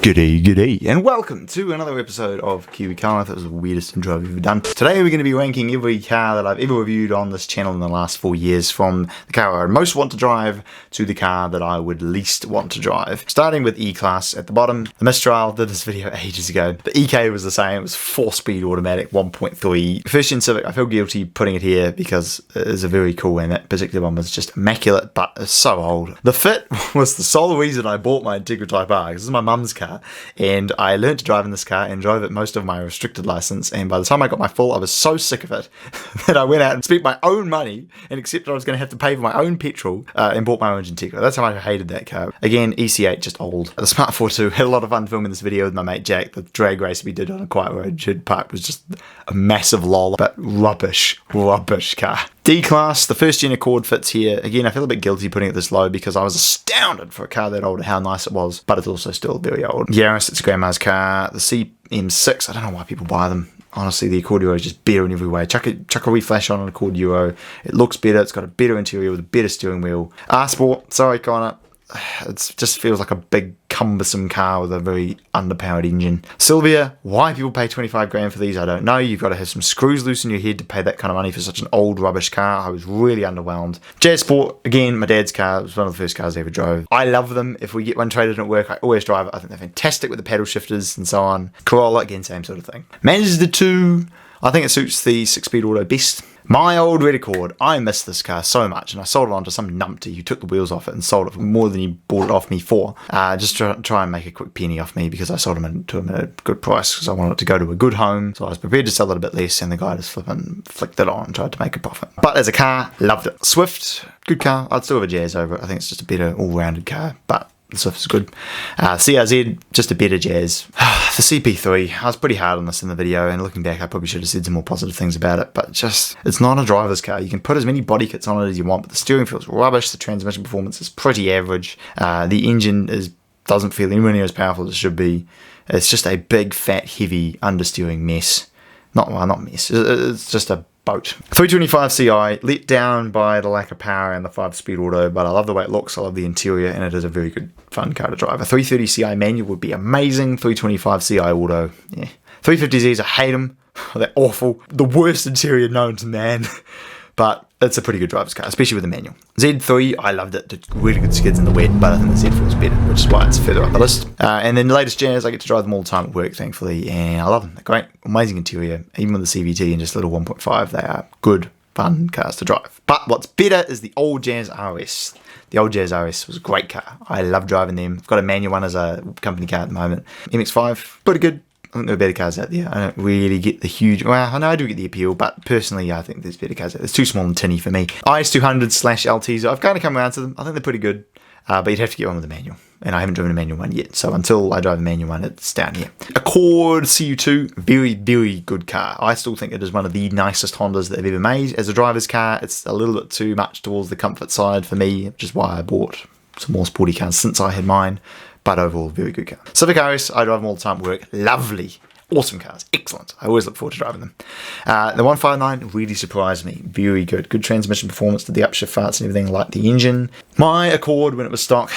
G'day, and welcome to another episode of Kiwi Car. That was the weirdest intro I've ever done. Today we're going to be ranking every car that I've ever reviewed on this channel in the last 4 years, from the car I most want to drive to the car that I would least want to drive. Starting with E-Class at the bottom. The Mistral, did this video ages ago. The EK was the same, it was 4-speed automatic, 1.3. First Gen Civic, I feel guilty putting it here because it is a very cool one. That particular one was just immaculate, but it's so old. The Fit was the sole reason I bought my Integra Type R. This is my mum's car. And I learned to drive in this car and drove it most of my restricted license, and by the time I got my full, I was so sick of it that I went out and spent my own money and accepted I was going to have to pay for my own petrol and bought my own Integra. That's how much I hated that car. Again, EC8, just old. The Smart 42, had a lot of fun filming this video with my mate Jack. The drag race we did on a quiet road Jid Park was just a massive lol, but rubbish car. D-Class, the first gen Accord fits here. Again, I feel a bit guilty putting it this low because I was astounded for a car that old at how nice it was, but it's also still very old. Yaris, it's grandma's car. The CM6, I don't know why people buy them. Honestly, the Accord Euro is just better in every way. Chuck a wee flash on an Accord Euro. It looks better. It's got a better interior with a better steering wheel. R-Sport, sorry Connor. It just feels like a big cumbersome car with a very underpowered engine. Silvia, why people pay 25 grand for these, I don't know. You've got to have some screws loose in your head to pay that kind of money for such an old rubbish car. I was really underwhelmed. Jazz Sport, again, my dad's car. It was one of the first cars I ever drove. I love them. If we get one traded at work, I always drive it. I think they're fantastic with the paddle shifters and so on. Corolla, again, same sort of thing. Mazda 2, I think it suits the 6-speed auto best. My old Red Accord, I miss this car so much, and I sold it on to some numpty who took the wheels off it and sold it for more than he bought it off me for. Just try and make a quick penny off me because I sold him to him at a good price because I wanted it to go to a good home, so I was prepared to sell it a bit less, and the guy just flicked it on and tried to make a profit. But as a car, loved it. Swift, good car. I'd still have a Jazz over it. I think it's just a better all-rounded car, but the Swift is good. CRZ, just a better Jazz. The CP3, I was pretty hard on this in the video, and looking back I probably should have said some more positive things about it, but just, it's not a driver's car. You can put as many body kits on it as you want, but the steering feels rubbish, the transmission performance is pretty average, the engine doesn't feel anywhere near as powerful as it should be. It's just a big, fat, heavy understeering mess. Not mess, it's just a boat. 325 Ci, let down by the lack of power and the 5-speed auto, but I love the way it looks, I love the interior, and it is a very good, fun car to drive. A 330 Ci manual would be amazing. 325 Ci auto, yeah. 350Zs, I hate them. They're awful. The worst interior known to man. But it's a pretty good driver's car, especially with the manual. Z3, I loved it. Did really good skids in the wet, but I think the Z4 is better, which is why it's further up the list. And then the latest Jazz, I get to drive them all the time at work, thankfully, and I love them. They're great, amazing interior. Even with the CVT and just little 1.5, they are good, fun cars to drive. But what's better is the old Jazz RS. The old Jazz RS was a great car. I love driving them. I've got a manual one as a company car at the moment. MX-5, pretty good. I think there are better cars out there. I don't really get the huge... Well, I know I do get the appeal, but personally, I think there's better cars out there. It's too small and tinny for me. IS200/LTs, I've kind of come around to them. I think they're pretty good, but you'd have to get one with a manual. And I haven't driven a manual one yet, so until I drive a manual one, it's down here. Accord CU2, very, very good car. I still think it is one of the nicest Hondas that they've ever made. As a driver's car, it's a little bit too much towards the comfort side for me, which is why I bought some more sporty cars since I had mine. But overall, very good car. Civic RS, I drive them all the time at work. Lovely. Awesome cars. Excellent. I always look forward to driving them. The 159 really surprised me. Very good. Good transmission performance, did the upshift farts and everything, like the engine. My Accord, when it was stock,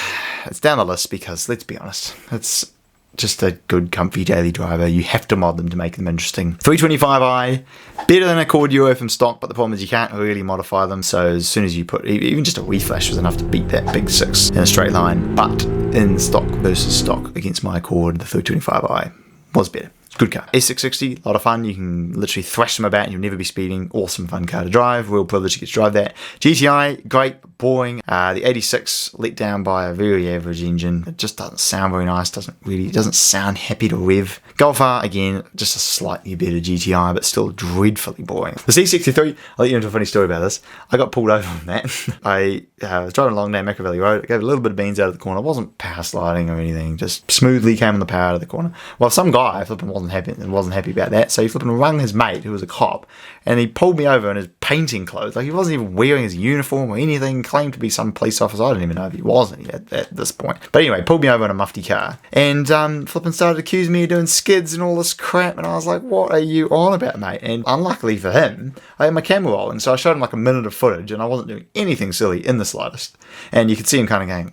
it's down the list because, let's be honest, it's just a good, comfy daily driver. You have to mod them to make them interesting. 325i, better than Accord Euro from stock, but the problem is you can't really modify them, so as soon as you put, even just a reflash was enough to beat that big 6 in a straight line, but in stock versus stock against my Accord, the 325i was better. Good car. S660, a lot of fun. You can literally thrash them about and you'll never be speeding. Awesome fun car to drive. Real privilege to get to drive that. GTI, great, boring. The 86 let down by a very average engine. It just doesn't sound very nice. Doesn't sound happy to rev. Golf R, again, just a slightly better GTI, but still dreadfully boring. The C63, I'll let you into a funny story about this. I got pulled over on that. I was driving along down Macra Valley Road. I gave a little bit of beans out of the corner. I wasn't power sliding or anything. Just smoothly came on the power out of the corner. Well, some guy flipping wasn't happy about that, so he flipping rung his mate, who was a cop, and he pulled me over and his painting clothes. Like, he wasn't even wearing his uniform or anything. Claimed to be some police officer. I don't even know if he was at this point. But anyway, pulled me over in a mufti car and flipping started accusing me of doing skids and all this crap. And I was like, what are you on about, mate? And unluckily for him, I had my camera rolling, so I showed him like a minute of footage and I wasn't doing anything silly in the slightest. And you could see him kind of going,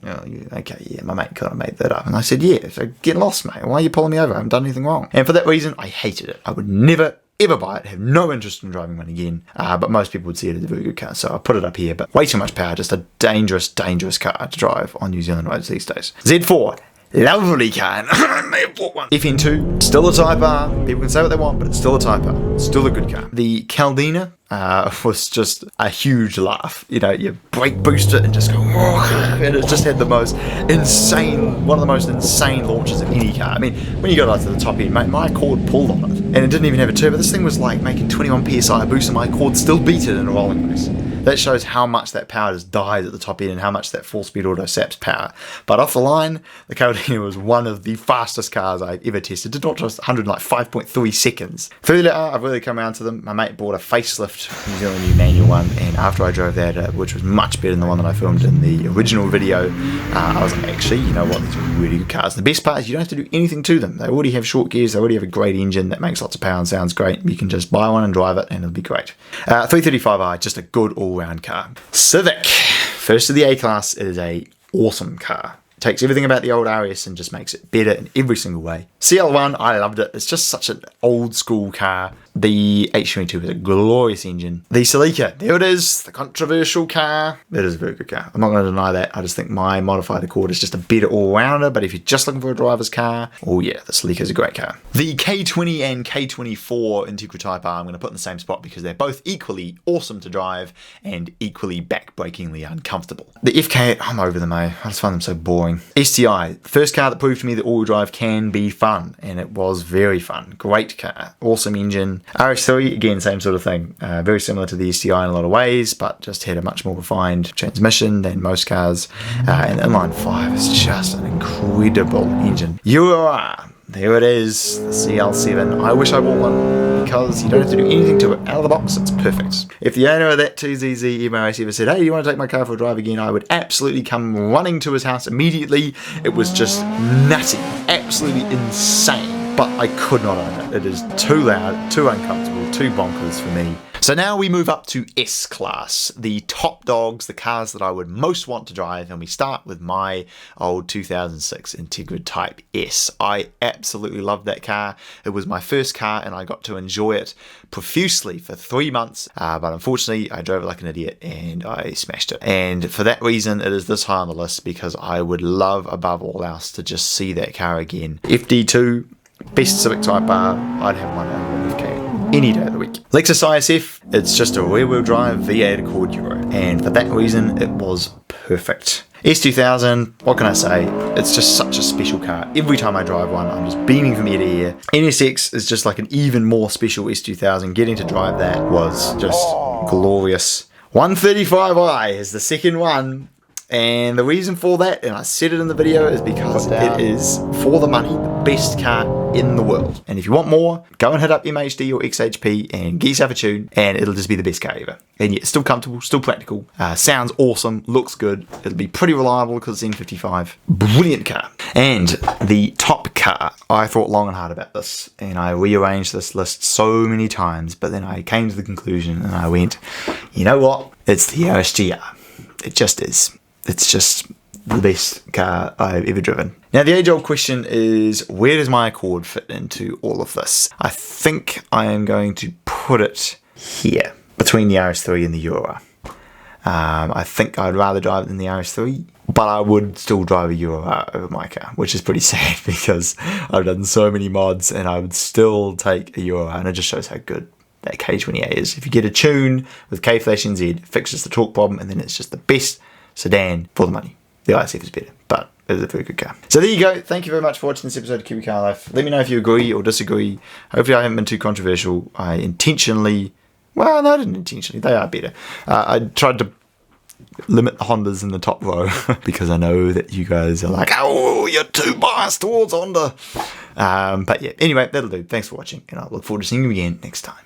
oh, okay, yeah, my mate kind of made that up. And I said, yeah, so get lost, mate. Why are you pulling me over? I haven't done anything wrong. And for that reason, I hated it. I would never ever buy it, have no interest in driving one again, but most people would see it as a very good car, so I put it up here. But way too much power, just a dangerous car to drive on New Zealand roads these days. Z4, lovely car, I may have bought one. FN2, still a Type R. People can say what they want, but it's still a Type R. Still a good car. The Caldina was just a huge laugh. You know, you brake boost it and just go, and it just had the most insane, one of the most insane launches of any car. I mean, when you got up to the top end, my Accord pulled on it, and it didn't even have a turbo. This thing was like making 21 psi boost, and my Accord still beat it in a rolling race. That shows how much that power just dies at the top end and how much that 4-speed auto saps power. But off the line, the Caldina was one of the fastest cars I've ever tested. Did not just 100 in like 5.3 seconds. Further, I've really come around to them. My mate bought a facelift New Zealand new manual one, and after I drove that, which was much better than the one that I filmed in the original video, I was like, actually, you know what, these are really good cars. The best part is you don't have to do anything to them. They already have short gears, they already have a great engine that makes lots of power and sounds great. You can just buy one and drive it and it'll be great. 335i, just a good all-round car. Civic, first of the A-Class, it is a awesome car. Takes everything about the old RS and just makes it better in every single way. CL1, I loved it. It's just such an old school car. The H22 is a glorious engine. The Celica, there it is, the controversial car. It is a very good car. I'm not going to deny that. I just think my modified Accord is just a better all-rounder, but if you're just looking for a driver's car, oh yeah, the Celica is a great car. The K20 and K24 Integra Type R, I'm going to put in the same spot because they're both equally awesome to drive and equally back-breakingly uncomfortable. The FK8, I'm over them, I just find them so boring. STI, first car that proved to me that all-wheel drive can be fun, and it was very fun. Great car, awesome engine. RS3, again, same sort of thing. Very similar to the STI in a lot of ways, but just had a much more refined transmission than most cars. And the inline 5 is just an incredible engine. Euro R, there it is, the CL7. I wish I bought one because you don't have to do anything to it. Out of the box, it's perfect. If the owner of that 2ZZ MRS ever said, hey, you want to take my car for a drive again, I would absolutely come running to his house immediately. It was just nutty, absolutely insane. But I could not own it. It is too loud, too uncomfortable, too bonkers for me. So now we move up to S-Class, the top dogs, the cars that I would most want to drive, and we start with my old 2006 Integra Type S. I absolutely loved that car. It was my first car and I got to enjoy it profusely for 3 months, but unfortunately I drove it like an idiot and I smashed it. And for that reason it is this high on the list because I would love above all else to just see that car again. FD2, best Civic Type R, I'd have one over FK any day of the week. Lexus ISF, it's just a rear-wheel drive V8 Accord Euro, and for that reason it was perfect. S2000, what can I say? It's just such a special car. Every time I drive one, I'm just beaming from ear to ear. NSX is just like an even more special S2000. Getting to drive that was just glorious. 135i is the second one. And the reason for that, and I said it in the video, is because it is, for the money, the best car in the world. And if you want more, go and hit up MHD or XHP and get yourself a tune, and it'll just be the best car ever. And yet, still comfortable, still practical, sounds awesome, looks good, it'll be pretty reliable because it's N55. Brilliant car. And the top car, I thought long and hard about this, and I rearranged this list so many times, but then I came to the conclusion and I went, you know what? It's the Yaris GR. It just is. It's just the best car I've ever driven. Now the age-old question is, where does my Accord fit into all of this? I think I am going to put it here, between the RS3 and the Euro R. I think I'd rather drive it than the RS3, but I would still drive a Euro R over my car, which is pretty sad because I've done so many mods and I would still take a Euro R, and it just shows how good that K20A is. If you get a tune with K-Flash NZ, it fixes the torque problem, and then it's just the best sedan for the money. The ISF is better, but it is a very good car. So there you go. Thank you very much for watching this episode of Kiwi Car Life. Let me know if you agree or disagree. Hopefully I haven't been too controversial. I intentionally, well, no, I didn't intentionally. They are better. I tried to limit the Hondas in the top row because I know that you guys are like, oh, you're too biased towards Honda. But yeah, anyway, that'll do. Thanks for watching, and I look forward to seeing you again next time.